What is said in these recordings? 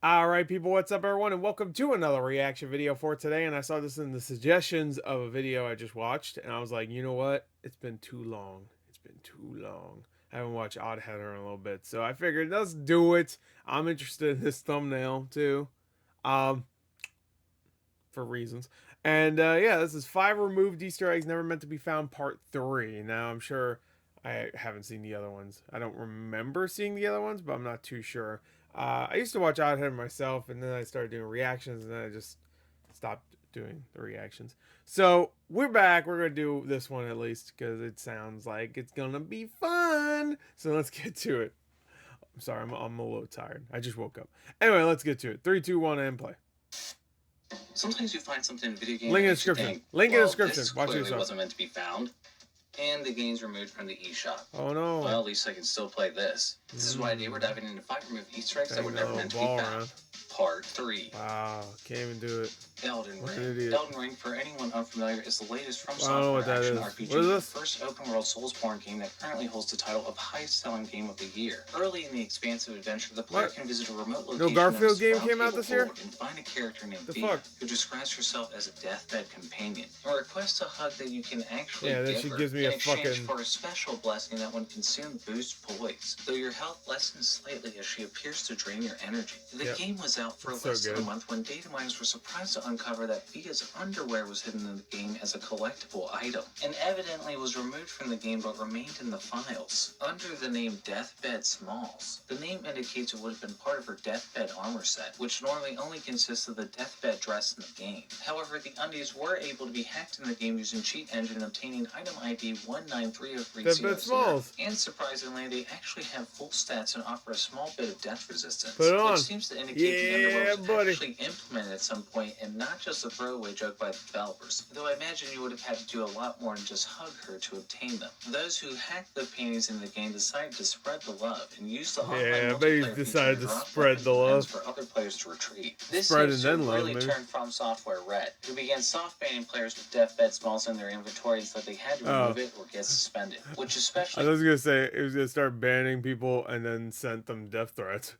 Alright people, what's up everyone, and welcome to another reaction video for today. And I saw this in the suggestions of a video I just watched, and I was like, you know what? It's been too long. It's been too long. I haven't watched Oddheader in a little bit, so I figured let's do it. I'm interested in this thumbnail too, um, for reasons. And yeah, this is 5 removed Easter eggs never meant to be found, part 3. Now I'm sure I haven't seen the other ones. I don't remember seeing the other ones, but I'm not too sure. I used to watch Oddhead myself, and then I started doing reactions, and then I just stopped doing the reactions. So we're back. We're gonna do this one at least because it sounds like it's gonna be fun. So let's get to it. I'm sorry, I'm a little tired. I just woke up. Anyway, let's get to it. 3, 2, 1, and play. Sometimes you find something in video game Link in the that you description. think, Link in the well, description. this Watch clearly yourself. wasn't meant to be found, and the game's removed from the eShop. Oh no. Well, at least I can still play this. This is why today we're diving into 5 removed Easter eggs that were never meant to be found. Around. Part 3. Wow, can't even do it. Elden Ring. Elden Ring, for anyone unfamiliar, is the latest from Software action RPG. RPG, the first open-world Soulsborne game that currently holds the title of highest-selling game of the year. Early in the expansive adventure, the player can visit a remote location. No Garfield game came out this year? And find a character named Mafia, who describes herself as a deathbed companion, and requests a hug that you can actually give her gives me in a exchange for a special blessing that when consumed boosts poise, though your health lessens slightly as she appears to drain your energy. The game was out for less than a month when data miners were surprised to uncover that Via's underwear was hidden in the game as a collectible item, and evidently was removed from the game but remained in the files under the name Deathbed Smalls. The name indicates it would have been part of her deathbed armor set, which normally only consists of the deathbed dress in the game. However, the undies were able to be hacked in the game using cheat engine, obtaining item ID 1930300. And surprisingly, they actually have full stats and offer a small bit of death resistance, which seems to indicate the underwear was actually implemented at some point and not just a throwaway joke by the developers, though I imagine you would have had to do a lot more than just hug her to obtain them. Those who hacked the panties in the game decided to spread the love and use the online multiplayer decided to spread the love for other players to retrieve. This seems to really turn From Software red, who began soft banning players with deathbed smalls in their inventory so that they had to remove it or get suspended, which especially... I was gonna say it was gonna start banning people and then sent them death threats.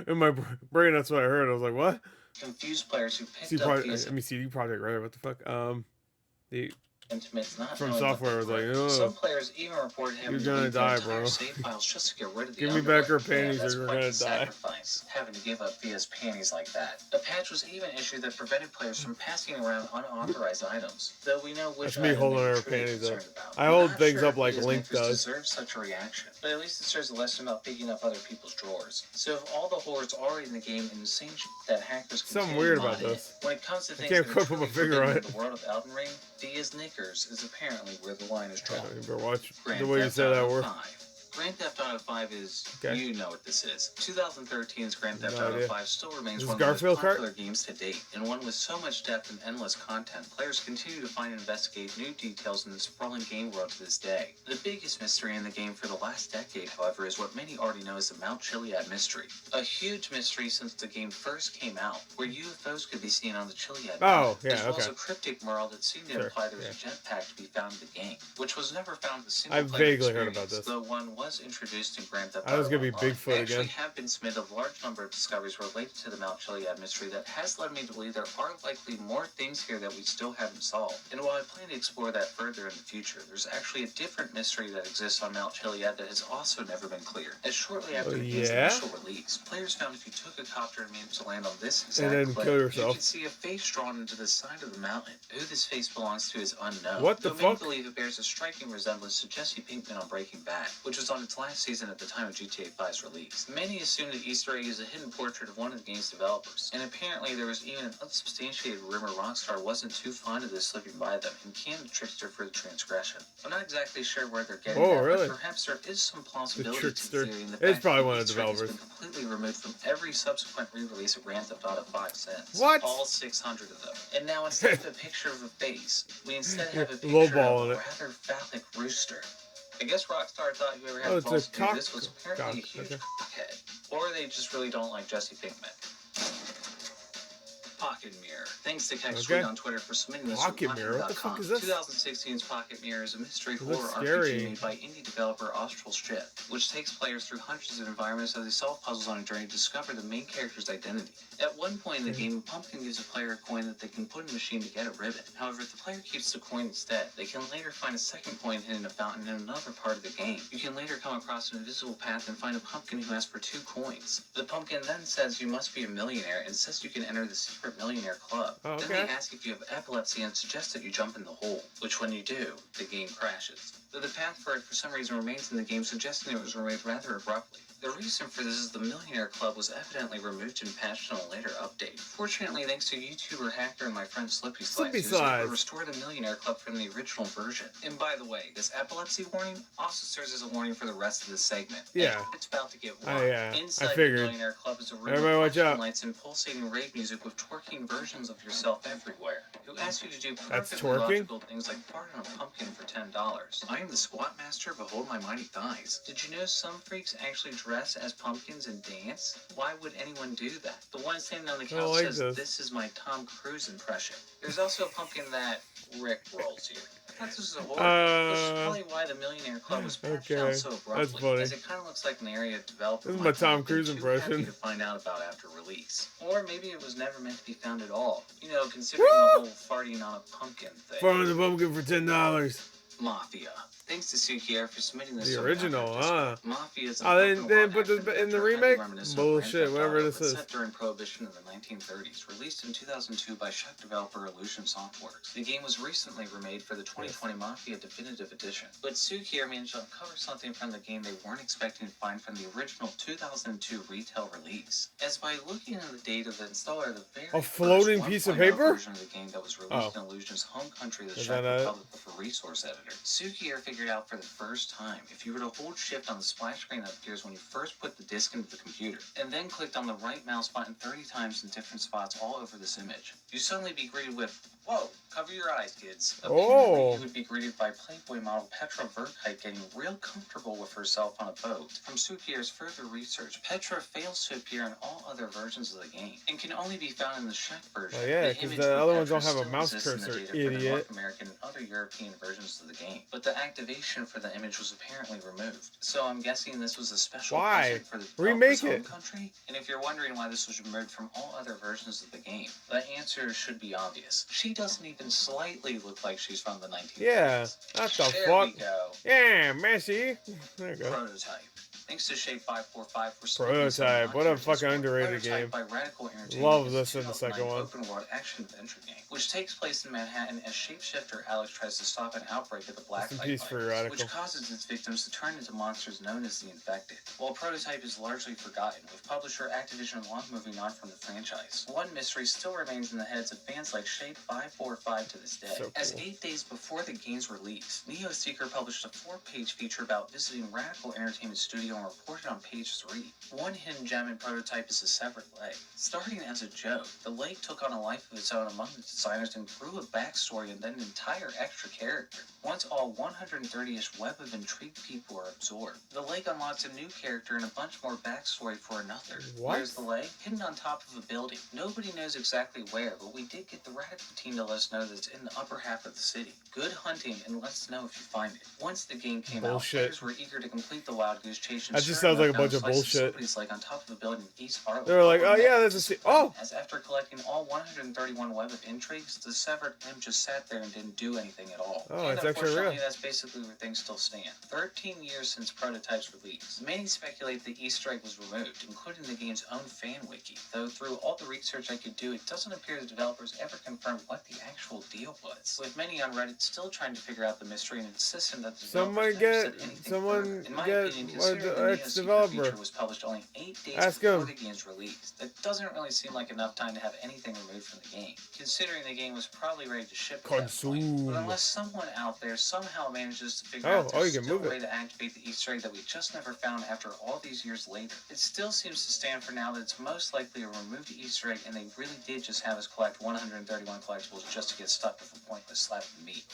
In my brain, that's what I heard. I was like, what? Confused players who picked up these... CD Projekt Red, what the fuck? The intimates not From Software was like, oh, some players even reported having you're gonna die, bro. Save files just to get rid of the Give me back her panties or you're gonna die. Sacrifice, having to give up Via's panties like that. A patch was even issued that prevented players from passing around unauthorized items, though we know which. That's me holding her panties up. I hold things up like Link does. Deserve such a reaction, but at least it serves a lesson about picking up other people's drawers. So if all the horrors already in the game and the same shit that hackers something weird about this. When it comes to things I can't quite put my finger on it. The world of Elden Ring, Via's knickers is apparently where the line is drawn. You better watch the way you say that word. Grand Theft Auto 5 is, you know what this is. 2013's Grand Theft Auto 5 still remains one of the most popular games to date, and one with so much depth and endless content, players continue to find and investigate new details in the sprawling game world to this day. The biggest mystery in the game for the last decade, however, is what many already know as the Mount Chiliad mystery. A huge mystery since the game first came out, where UFOs could be seen on the Chiliad Mountain, as well as a cryptic mural that seemed to imply there was a jetpack to be found in the game, which was never found in the single player experience, heard about this. Though one was introduced in Grand Theft Auto. I was gonna be Bigfoot again. Actually have been submitted a large number of discoveries related to the Mount Chiliad mystery that has led me to believe there are likely more things here that we still haven't solved. And while I plan to explore that further in the future, there's actually a different mystery that exists on Mount Chiliad that has also never been cleared. As shortly after the game's initial release, players found if you took a copter and managed to land on this exact cliff, you could see a face drawn into the side of the mountain. Who this face belongs to is unknown. What the fuck? Many believe it bears a striking resemblance to Jesse Pinkman on Breaking Bad, which was on its last season at the time of GTA 5's release. Many assume the Easter egg is a hidden portrait of one of the game's developers, and apparently there was even an unsubstantiated rumor Rockstar wasn't too fond of this slipping by them and canned the trickster for the transgression. I'm not exactly sure where they're getting at, but perhaps there is some plausibility to the theory in the fact that the Easter egg has been completely removed from every subsequent re-release of Grand Theft Auto 5 since. What? All 600 of them. And now instead of a picture of a face, we instead have a picture of a rather phallic rooster. I guess Rockstar thought whoever had balls to do this was apparently a huge cockhead. Or they just really don't like Jesse Pinkman. Pocket Mirror. Thanks to Kextweet on Twitter for submitting this Pocket Mirror? What the fuck is this? 2016's Pocket Mirror is a mystery horror RPG made by indie developer Austral Shift, which takes players through hundreds of environments as they solve puzzles on a journey to discover the main character's identity. At one point in the game, a pumpkin gives a player a coin that they can put in a machine to get a ribbon. However, if the player keeps the coin instead, they can later find a second coin hidden in a fountain in another part of the game. You can later come across an invisible path and find a pumpkin who asks for 2 coins. The pumpkin then says you must be a millionaire and says you can enter the secret millionaire club. Then they ask if you have epilepsy and suggest that you jump in the hole, which when you do, the game crashes. The path for it for some reason remains in the game, suggesting it was removed rather abruptly. The reason for this is the Millionaire Club was evidently removed and patched in a later update. Fortunately, thanks to YouTuber Hacker and my friend Slippy Slides, he was able to restore the Millionaire Club from the original version. And by the way, this epilepsy warning also serves as a warning for the rest of the segment. Yeah. It's about to get warm. Inside I figured. the Millionaire Club is a room Everybody of watch out. lights and pulsating rave music with twerking versions of yourself everywhere, who ask you to do perfectly logical things like fart on a pumpkin for $10. I am the squat master, behold my mighty thighs. Did you know some freaks actually dress as pumpkins and dance? Why would anyone do that? The one standing on the couch says, this is my Tom Cruise impression. There's also a pumpkin that Rick rolls you. I thought this was a horror, which is probably why the Millionaire Club was patched down so abruptly, as it kind of looks like an area developer this is my Tom Cruise impression to find out about after release. Or maybe it was never meant to be found at all. You know, considering the whole farting on a pumpkin thing. Farting on a pumpkin for $10. Mafia. Thanks to Sukier for submitting this. The original, huh? Mafia is they didn't put this in the remake? Bullshit, whatever this is. Set during Prohibition in the 1930s, released in 2002 by Czech developer Illusion Softworks. The game was recently remade for the 2020 Mafia Definitive Edition. But Sukier managed to uncover something from the game they weren't expecting to find from the original 2002 retail release. As by looking at the date of the installer, the very floating piece of paper version of the game that was released in Illusion's home country, the Czech Republic, with a resource editor. Sukier figured out for the first time if you were to hold shift on the splash screen that appears when you first put the disc into the computer, and then clicked on the right mouse button 30 times in different spots all over this image, you'd suddenly be greeted with, whoa, cover your eyes, kids. Apparently, you would be greeted by Playboy model Petra Verkite getting real comfortable with herself on a boat. From Sukier's further research, Petra fails to appear in all other versions of the game, and can only be found in the Czech version. Oh yeah, because the other ones don't have a mouse cursor, idiot. North American and other European versions of the game, but the activation for the image was apparently removed. So I'm guessing this was a special for the remake home country. And if you're wondering why this was removed from all other versions of the game, the answer should be obvious. She doesn't even slightly look like she's from the 1950s. Yeah, what the there fuck? We go. Yeah, Messi. There you go. Prototype. Thanks to Shape545 for Prototype. What a fucking underrated game. Love this in the second one. Open world action adventure game, which takes place in Manhattan as shapeshifter Alex tries to stop an outbreak of the Black Light Virus, which causes its victims to turn into monsters known as the Infected. While Prototype is largely forgotten, with publisher Activision long moving on from the franchise, one mystery still remains in the heads of fans like Shape545 to this day. So cool. As 8 days before the game's release, Neo Seeker published a 4-page feature about visiting Radical Entertainment Studio and reported on page 3. One hidden gem in Prototype is a severed leg. Starting as a joke, the leg took on a life of its own among the designers and grew a backstory and then an entire extra character. Once all 130-ish web of intrigued people are absorbed, the leg unlocks a new character and a bunch more backstory for another. Where's the leg? Hidden on top of a building. Nobody knows exactly where, but we did get the Radical team to let us know that it's in the upper half of the city. Good hunting, and let us know if you find it. Once the game came out, players were eager to complete the Wild Goose Chase. That just sounds like a bunch of bullshit. Like on top of a building in East Harlem. They were like, oh yeah, there's a As after collecting all 131 web of intrigues, the severed limb just sat there and didn't do anything at all. Oh, and it's actually real. That's basically where things still stand. 13 years since Prototype's release. Many speculate the Easter egg was removed, including the game's own fan wiki. Though through all the research I could do, it doesn't appear the developers ever confirmed what the actual deal was. With many on Reddit still trying to figure out the mystery and insisting that the developers developer was published only 8 days Ask before him. the game's release. That doesn't really seem like enough time to have anything removed from the game, considering the game was probably ready to ship at that point. But unless someone out there somehow manages to figure out there's still a way to activate the Easter egg that we just never found after all these years later, it still seems to stand for now that it's most likely a removed Easter egg and they really did just have us collect 131 collectibles just to get stuck with a pointless slap of meat.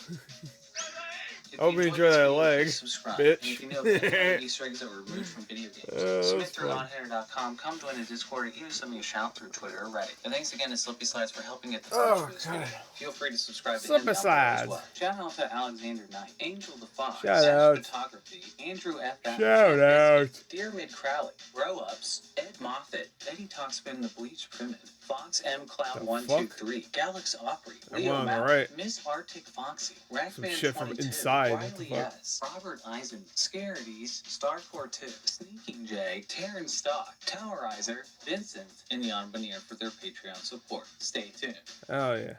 If Hope you enjoy that leg, subscribe. bitch. And if you know of any Easter eggs that were removed from video games, submit through oddheader.com. Come join the Discord, or even send me a shout through Twitter or Reddit. And thanks again to Slippy Slides for helping get the footage for this video. Feel free to subscribe to him down below as well. Shout out to Alexander Knight, Angel the Fox, Shout out. Photography, Andrew F. Shout out. Dear Mid Crowley, Grow Ups, Ed Moffat, Betty Talkspin, The Bleach Primid, Fox M Cloud 123, Galax Opry, Leo Mount, right. Miss Arctic Foxy, Rackman 22, Riley S, Robert Eisen, Scarities, Starcore 2, Sneaking J, Taryn Stock, Towerizer, Vincent, and Jan Benier for their Patreon support. Stay tuned. Oh yeah,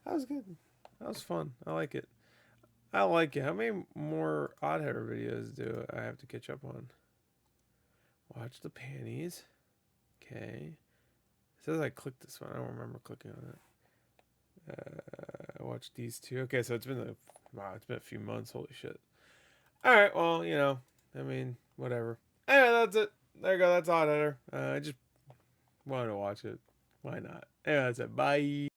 that was good. That was fun. I like it. I like it. How many more oddheader videos do I have to catch up on? Watch the panties. Okay. It says I clicked this one. I don't remember clicking on it. I watched these two. Okay, so it's been a few months. Holy shit. All right. Well, you know, I mean, whatever. Anyway, that's it. There you go. That's oddheader. I just wanted to watch it. Why not? Anyway, that's it. Bye.